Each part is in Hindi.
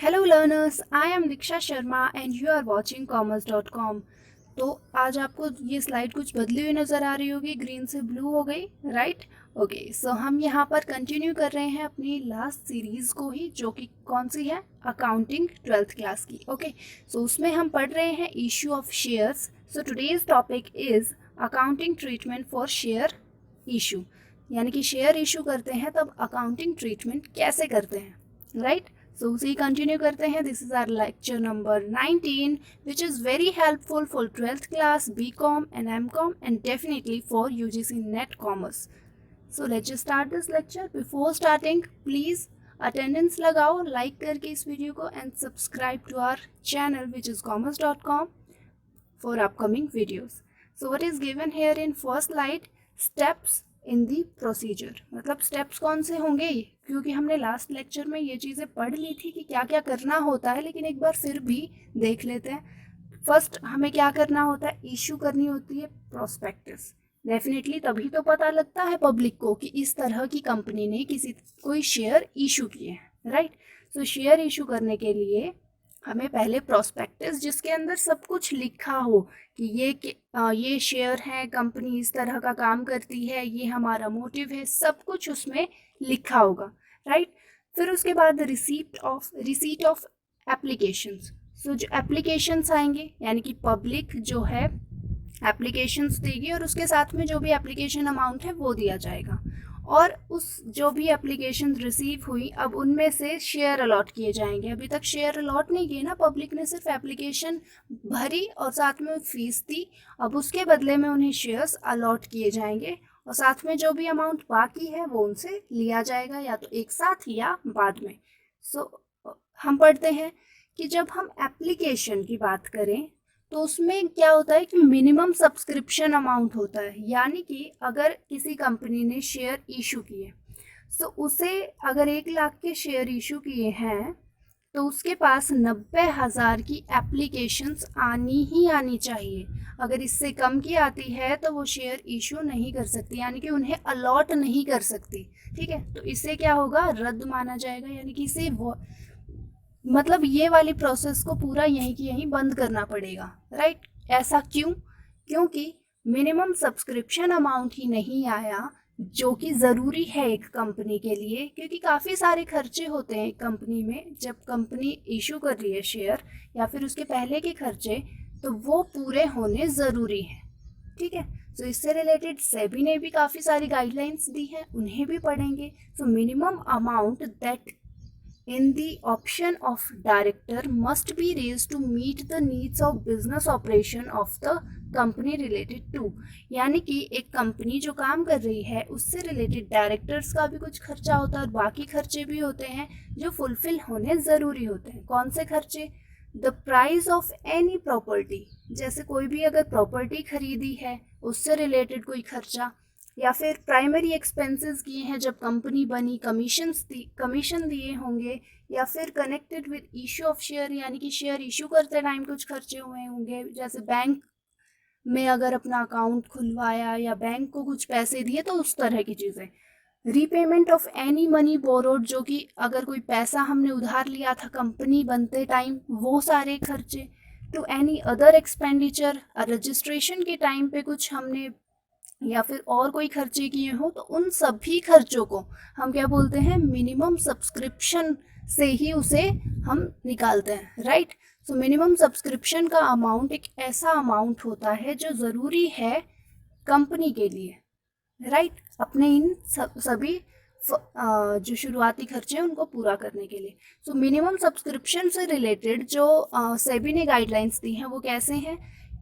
Hello learners, I am Diksha Sharma and you are watching commerce.com। तो आज आपको ये स्लाइड कुछ बदली हुई नज़र आ रही होगी, ग्रीन से ब्लू हो गई, राइट? ओके, सो हम यहाँ पर कंटिन्यू कर रहे हैं अपनी लास्ट सीरीज़ को ही, जो कि कौन सी है? अकाउंटिंग 12th क्लास की। ओके, सो उसमें हम पढ़ रहे हैं issue of shares. So today's topic is accounting treatment for share issue, यानी कि शेयर इशू करते हैं तब अकाउंटिंग ट्रीटमेंट कैसे करते हैं, राइट? So उसे कंटिन्यू करते हैं। This is our lecture number 19 which is very helpful for 12th class, BCom and MCom and definitely for UGC NET Commerce. So let's just start this lecture. Before starting, please attendance लगाओ लाइक करके इस वीडियो को and subscribe to our channel which is commerce.com for upcoming videos. So what is given here in first slide? Steps in the procedure, मतलब स्टेप्स कौन से होंगे, क्योंकि हमने लास्ट लेक्चर में ये चीज़ें पढ़ ली थी कि क्या क्या करना होता है, लेकिन एक बार फिर भी देख लेते हैं। फर्स्ट हमें क्या करना होता है? इशू करनी होती है प्रोस्पेक्टस। डेफिनेटली तभी तो पता लगता है पब्लिक को कि इस तरह की कंपनी ने कोई शेयर इशू किए हैं, राइट? सो शेयर इशू करने के लिए हमें पहले प्रोस्पेक्टस, जिसके अंदर सब कुछ लिखा हो कि ये शेयर है, कंपनी इस तरह का काम करती है, ये हमारा मोटिव है, सब कुछ उसमें लिखा होगा, राइट? फिर उसके बाद रिसीट ऑफ एप्लीकेशंस। सो जो एप्लीकेशंस आएंगे, यानी कि पब्लिक जो है एप्लीकेशंस देगी और उसके साथ में जो भी एप्लीकेशन अमाउंट है वो दिया जाएगा। और उस जो भी एप्लीकेशन रिसीव हुई, अब उनमें से शेयर अलॉट किए जाएंगे। अभी तक शेयर अलॉट नहीं किए ना, पब्लिक ने सिर्फ एप्लीकेशन भरी और साथ में फीस दी। अब उसके बदले में उन्हें शेयर्स अलॉट किए जाएंगे और साथ में जो भी अमाउंट बाकी है वो उनसे लिया जाएगा, या तो एक साथ या बाद में। हम पढ़ते हैं कि जब हम एप्लीकेशन की बात करें तो उसमें क्या होता है कि मिनिमम सब्सक्रिप्शन अमाउंट होता है, यानी कि अगर किसी कंपनी ने शेयर इशू किए, तो उसे अगर 1 लाख के शेयर इशू किए हैं तो उसके पास 90,000 की एप्लीकेशंस आनी चाहिए। अगर इससे कम की आती है तो वो शेयर इशू नहीं कर सकती, यानी कि उन्हें अलॉट नहीं कर सकती, ठीक है? तो इससे क्या होगा? रद्द माना जाएगा, यानी कि इसे मतलब ये वाली प्रोसेस को पूरा यहीं की यहीं बंद करना पड़ेगा, राइट? ऐसा क्यों? क्योंकि मिनिमम सब्सक्रिप्शन अमाउंट ही नहीं आया, जो कि ज़रूरी है एक कंपनी के लिए, क्योंकि काफ़ी सारे खर्चे होते हैं एक कंपनी में। जब कंपनी इशू कर रही है शेयर या फिर उसके पहले के खर्चे, तो वो पूरे होने ज़रूरी हैं, ठीक है? सो इससे रिलेटेड सेबी ने भी काफ़ी सारी गाइडलाइंस दी हैं, उन्हें भी पढ़ेंगे। So minimum amount that in the option of director must be raised to meet the needs of business operation of the company related to, यानी कि एक कंपनी जो काम कर रही है उससे रिलेटेड डायरेक्टर्स का भी कुछ खर्चा होता है और बाकी खर्चे भी होते हैं जो फुलफिल होने ज़रूरी होते हैं। कौन से खर्चे? The price of any property, जैसे कोई भी अगर प्रॉपर्टी खरीदी है उससे रिलेटेड कोई खर्चा, या फिर प्राइमरी एक्सपेंसेस किए हैं जब कंपनी बनी, कमीशन दिए होंगे, या फिर connected with issue of share, यानी कि शेयर इशू करते टाइम कुछ खर्चे हुए होंगे, जैसे बैंक में अगर अपना अकाउंट खुलवाया या बैंक को कुछ पैसे दिए, तो उस तरह की चीज़ें। Repayment of any money borrowed, जो कि अगर कोई पैसा हमने उधार लिया था कंपनी बनते टाइम, वो सारे खर्चे। To any other expenditure, registration के टाइम पे कुछ हमने या फिर और कोई खर्चे किए हो, तो उन सभी खर्चों को हम क्या बोलते हैं? मिनिमम सब्सक्रिप्शन से ही उसे हम निकालते हैं, राइट? सो मिनिमम सब्सक्रिप्शन का अमाउंट एक ऐसा अमाउंट होता है जो ज़रूरी है कंपनी के लिए, राइट? अपने इन सभी जो शुरुआती खर्चे हैं उनको पूरा करने के लिए। सो मिनिमम सब्सक्रिप्शन से रिलेटेड जो सेबी ने गाइडलाइंस दी हैं वो कैसे हैं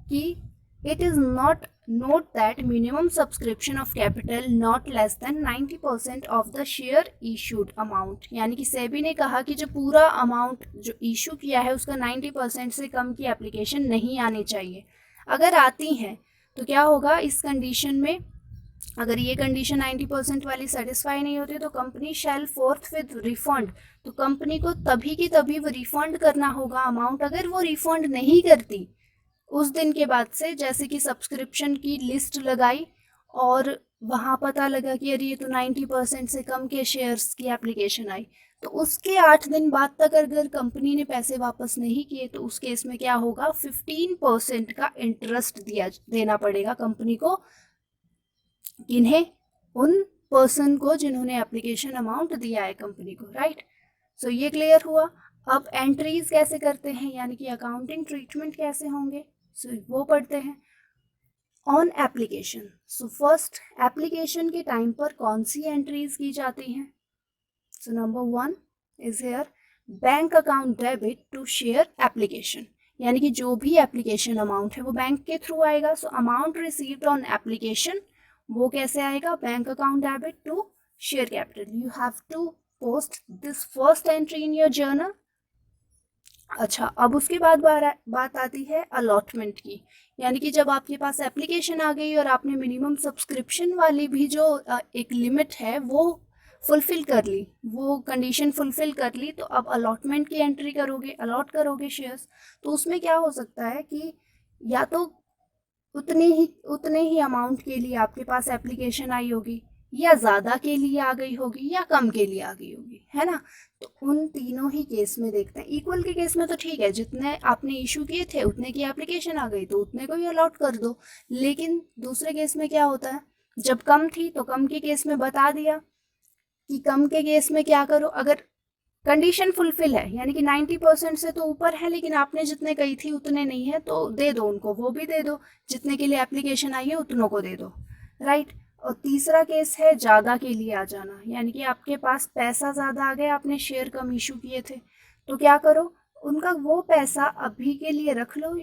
कि it is note that minimum subscription of capital not less than 90% of the share issued amount, यानी कि सेबी ने कहा कि जो पूरा अमाउंट जो इशू किया है उसका 90% से कम की एप्लीकेशन नहीं आनी चाहिए। अगर आती हैं तो क्या होगा इस कंडीशन में? अगर ये कंडीशन 90% वाली सेटिस्फाई नहीं होती तो company shall fourth with refund, तो कंपनी को तभी की तभी वो रिफंड करना होगा अमाउंट। अगर वो रिफंड नहीं करती उस दिन के बाद से, जैसे कि सब्सक्रिप्शन की लिस्ट लगाई और वहाँ पता लगा कि अरे ये तो 90% से कम के शेयर्स की एप्लीकेशन आई, तो उसके 8 दिन बाद तक अगर कंपनी ने पैसे वापस नहीं किए तो उस केस में क्या होगा, 15% का इंटरेस्ट देना पड़ेगा कंपनी को। किन्हें? उन पर्सन को जिन्होंने एप्लीकेशन अमाउंट दिया है कंपनी को, राइट। सो ये क्लियर हुआ। अब एंट्रीज कैसे करते हैं, यानी कि अकाउंटिंग ट्रीटमेंट कैसे होंगे, सो वो पढ़ते हैं। On application, so first application के टाइम पर कौन सी एंट्रीज की जाती हैं? So number 1 is here bank account debit to share application, यानी कि जो भी एप्लीकेशन अमाउंट है वो बैंक के थ्रू आएगा। So amount received on application वो कैसे आएगा, bank account debit to share capital. You have to post this first entry in your journal. अच्छा, अब उसके बाद बात आती है अलॉटमेंट की, यानी कि जब आपके पास एप्लीकेशन आ गई और आपने मिनिमम सब्सक्रिप्शन वाली भी जो एक लिमिट है वो फुलफिल कर ली, वो कंडीशन फुलफिल कर ली, तो अब अलॉटमेंट की एंट्री करोगे, अलॉट करोगे शेयर्स। तो उसमें क्या हो सकता है कि या तो उतने ही अमाउंट के लिए आपके पास एप्लीकेशन आई होगी, या ज़्यादा के लिए आ गई होगी, या कम के लिए आ गई होगी, है ना। तो उन तीनों ही केस में देखते हैं। इक्वल के केस में तो ठीक है, जितने आपने इशू किए थे उतने की एप्लीकेशन आ गई तो उतने को ही अलॉट कर दो। लेकिन दूसरे केस में क्या होता है, जब कम थी तो कम के केस में बता दिया कि कम के केस में क्या करो, अगर कंडीशन फुलफिल है यानी कि 90% से तो ऊपर है लेकिन आपने जितने कही थी उतने नहीं है तो दे दो उनको, वो भी दे दो, जितने के लिए एप्लीकेशन आई है उतनों को दे दो, राइट। और तीसरा केस है ज़्यादा के लिए आ जाना, यानी कि आपके पास पैसा ज़्यादा आ गया, आपने शेयर कम इशू किए थे, तो क्या करो, उनका वो पैसा अभी के लिए रख लो,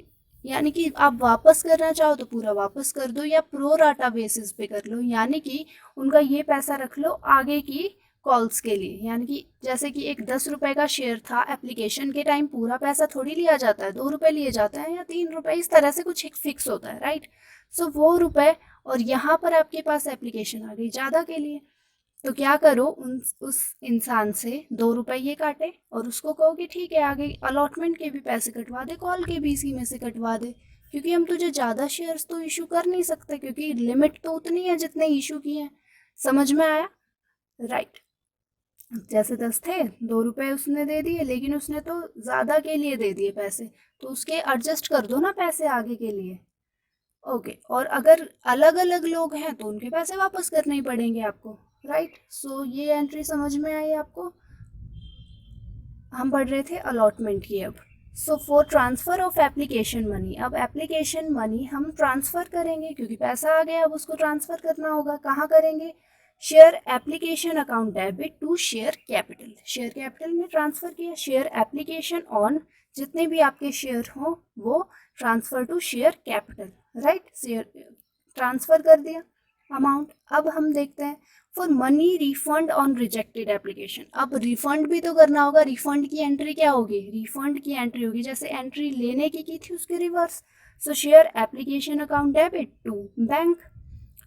यानी कि आप वापस करना चाहो तो पूरा वापस कर दो या प्रो राटा बेसिस पे कर लो, यानी कि उनका ये पैसा रख लो आगे की कॉल्स के लिए। यानी कि जैसे कि एक 10 रुपए का शेयर था, एप्लीकेशन के टाइम पूरा पैसा थोड़ी लिया जाता है, 2 रुपए लिए जाते हैं या 3 रुपए, इस तरह से कुछ एक फिक्स होता है, राइट। सो वो रुपए, और यहाँ पर आपके पास एप्लीकेशन आ गई ज़्यादा के लिए, तो क्या करो, उस इंसान से 2 रुपए ये काटे और उसको कहो कि ठीक है आगे अलॉटमेंट के भी पैसे कटवा दे, कॉल के भी इसी में से कटवा दे, क्योंकि हम तुझे ज़्यादा शेयर्स तो इशू कर नहीं सकते क्योंकि लिमिट तो उतनी है जितने इशू किए हैं। समझ में आया, राइट। जैसे 10 थे, 2 रुपए उसने दे दिए, लेकिन उसने तो ज़्यादा के लिए दे दिए पैसे, तो उसके एडजस्ट कर दो ना पैसे आगे के लिए, ओके। और अगर अलग अलग लोग हैं तो उनके पैसे वापस करने ही पड़ेंगे आपको, राइट। सो ये एंट्री समझ में आई आपको। हम पढ़ रहे थे अलॉटमेंट की अब। So for transfer of application money, अब एप्लीकेशन मनी हम ट्रांसफ़र करेंगे क्योंकि पैसा आ गया, अब उसको ट्रांसफ़र करना होगा, कहाँ करेंगे, share application account debit to share capital, share capital में ट्रांसफ़र किया, शेयर एप्लीकेशन ऑन, जितने भी आपके शेयर हों वो transfer to share capital, right, share transfer कर दिया अमाउंट। अब हम देखते हैं for money refund on rejected application, अब रिफंड भी तो करना होगा, रिफंड की एंट्री क्या होगी, रिफंड की एंट्री होगी जैसे एंट्री लेने की थी उसके reverse. So share application account debit to bank,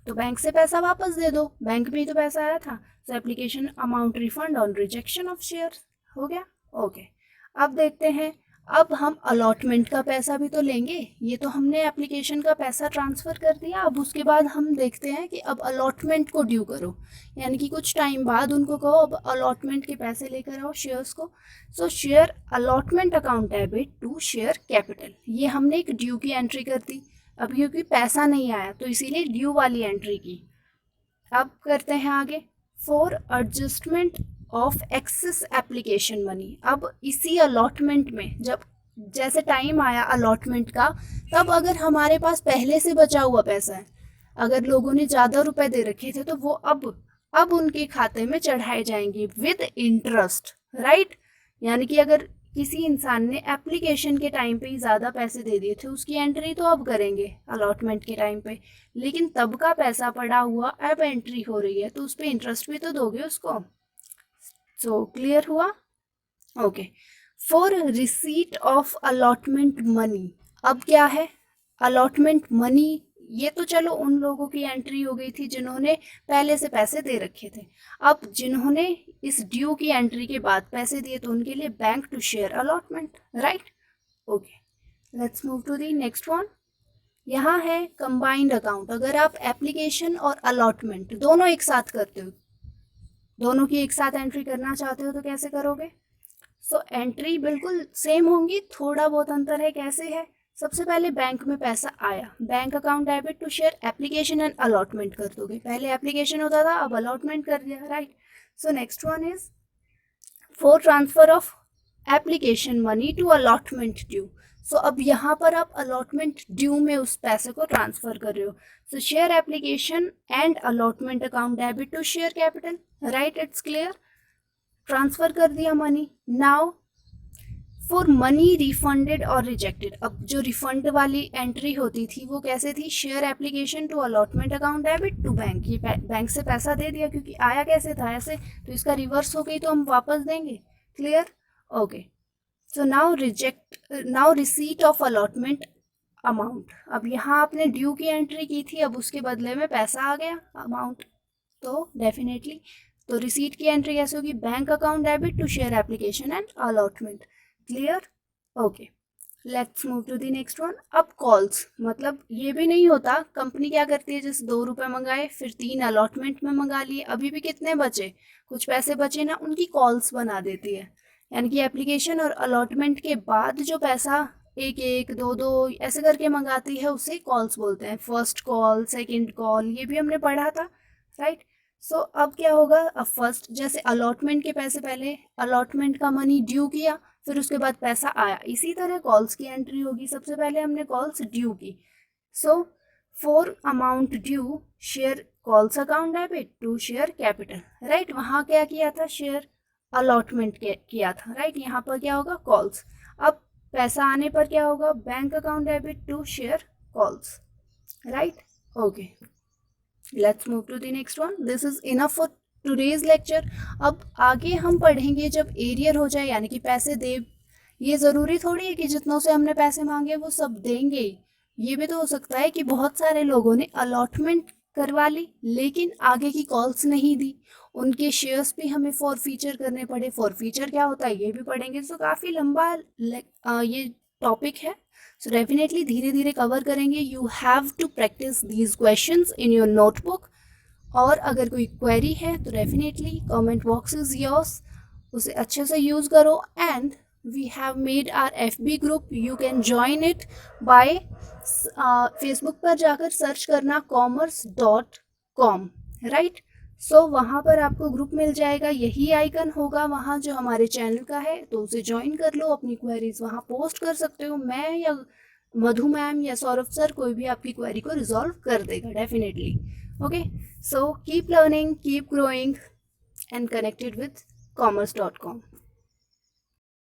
तो बैंक से पैसा वापस दे दो, बैंक में ही तो पैसा आया था। सो application amount refund on rejection of share, हो गया, ओके। अब देखते हैं, अब हम अलॉटमेंट का पैसा भी तो लेंगे, ये तो हमने एप्लीकेशन का पैसा ट्रांसफ़र कर दिया, अब उसके बाद हम देखते हैं कि अब अलॉटमेंट को ड्यू करो, यानी कि कुछ टाइम बाद उनको कहो अब अलॉटमेंट के पैसे लेकर आओ शेयर्स को। So share allotment account debit to share capital, ये हमने एक ड्यू की एंट्री कर दी, अब क्योंकि पैसा नहीं आया तो इसीलिए ड्यू वाली एंट्री की। अब करते हैं आगे, for adjustment of excess application money, अब इसी अलॉटमेंट में जब जैसे टाइम आया अलॉटमेंट का, तब अगर हमारे पास पहले से बचा हुआ पैसा है, अगर लोगों ने ज़्यादा रुपए दे रखे थे तो वो अब उनके खाते में चढ़ाए जाएंगे विद इंटरेस्ट, राइट। यानी कि अगर किसी इंसान ने एप्लीकेशन के टाइम पे ही ज़्यादा पैसे दे दिए थे, उसकी एंट्री तो अब करेंगे अलॉटमेंट के टाइम पे, लेकिन तब का पैसा पड़ा हुआ अब एंट्री हो रही है तो उस पर इंटरेस्ट भी तो दोगे उसको। सो क्लियर हुआ, okay. For receipt of allotment money, अब क्या है, अलॉटमेंट मनी, ये तो चलो उन लोगों की एंट्री हो गई थी जिन्होंने पहले से पैसे दे रखे थे, अब जिन्होंने इस ड्यू की एंट्री के बाद पैसे दिए तो उनके लिए bank to share allotment, right, okay. Let's move to the next one. यहाँ है कंबाइंड अकाउंट, अगर आप एप्लीकेशन और अलॉटमेंट दोनों एक साथ करते हो, दोनों की एक साथ एंट्री करना चाहते हो तो कैसे करोगे? सो एंट्री बिल्कुल सेम होंगी, थोड़ा बहुत अंतर है। कैसे है? सबसे पहले बैंक में पैसा आया, bank account debit to share application and allotment कर दोगे। पहले एप्लीकेशन होता था, अब अलॉटमेंट कर दिया, right. So next one is for transfer of application money to allotment due. So अब यहाँ पर आप अलॉटमेंट ड्यू में उस पैसे को ट्रांसफर कर रहे हो। So share application and allotment account debit to share capital, right, it's clear. Transfer कर दिया money. Now for money refunded और रिजेक्टेड, अब जो रिफंड वाली एंट्री होती थी वो कैसे थी? Share application to allotment account debit to bank. ये बैंक से पैसा दे दिया, क्योंकि आया कैसे था? ऐसे, तो इसका रिवर्स हो गई तो हम वापस देंगे। Clear? Okay. So now receipt of allotment amount. अब यहाँ आपने ड्यू की एंट्री की थी, अब उसके बदले में पैसा आ गया, अमाउंट, तो डेफिनेटली तो रिसीट की एंट्री कैसे होगी? Bank account debit to share application and allotment. Clear? Okay, let's move to the next one. अब कॉल्स, मतलब ये भी नहीं होता, कंपनी क्या करती है, जैसे 2 रुपये मंगाए, फिर 3 अलॉटमेंट में मंगा लिए, अभी भी कितने बचे? कुछ पैसे बचे ना, उनकी कॉल्स बना देती है। यानी कि एप्लीकेशन और अलॉटमेंट के बाद जो पैसा 1-1, 2-2 ऐसे करके मंगाती है, उसे कॉल्स बोलते हैं। फर्स्ट कॉल, सेकेंड कॉल, ये भी हमने पढ़ा था, राइट। सो अब क्या होगा? अब फर्स्ट, जैसे अलॉटमेंट के पैसे, पहले अलॉटमेंट का मनी ड्यू किया, फिर उसके बाद पैसा आया, इसी तरह कॉल्स की एंट्री होगी। सबसे पहले हमने कॉल्स ड्यू की। So for amount due share calls account debit to share capital, right. वहाँ क्या किया था? शेयर अलॉटमेंट किया था, राइट। यहाँ पर क्या होगा? कॉल्स। अब पैसा आने पर क्या होगा? Bank account debit to share calls, right. Okay, let's move to the next one. This is enough for today's lecture. अब आगे हम पढ़ेंगे जब एरियर हो जाए, यानी कि पैसे दे। ये ज़रूरी थोड़ी है कि जितनों से हमने पैसे मांगे वो सब देंगे। ये भी तो हो सकता है कि बहुत सारे लोगों ने अलॉटमेंट करवा ली लेकिन आगे की कॉल्स नहीं दी, उनके शेयर्स भी हमें फॉर फीचर करने पड़े। फॉर फीचर क्या होता है ये भी पढ़ेंगे। सो काफ़ी लंबा ये टॉपिक है, सो डेफिनेटली धीरे धीरे कवर करेंगे। You have to practise these questions in your notebook. और अगर कोई क्वेरी है तो definitely comment box is yours, उसे अच्छे से यूज़ करो। And we have made our FB group, you can join it by Facebook पर जाकर सर्च करना commerce.com, राइट। सो वहाँ पर आपको ग्रुप मिल जाएगा, यही आइकन होगा वहाँ जो हमारे चैनल का है, तो उसे ज्वाइन कर लो। अपनी क्वेरीज वहाँ पोस्ट कर सकते हो, मैं या मधु मैम या सौरभ सर, कोई भी आपकी क्वेरी को रिजॉल्व कर देगा definitely. Okay, so keep learning, keep growing and connected with commerce.com.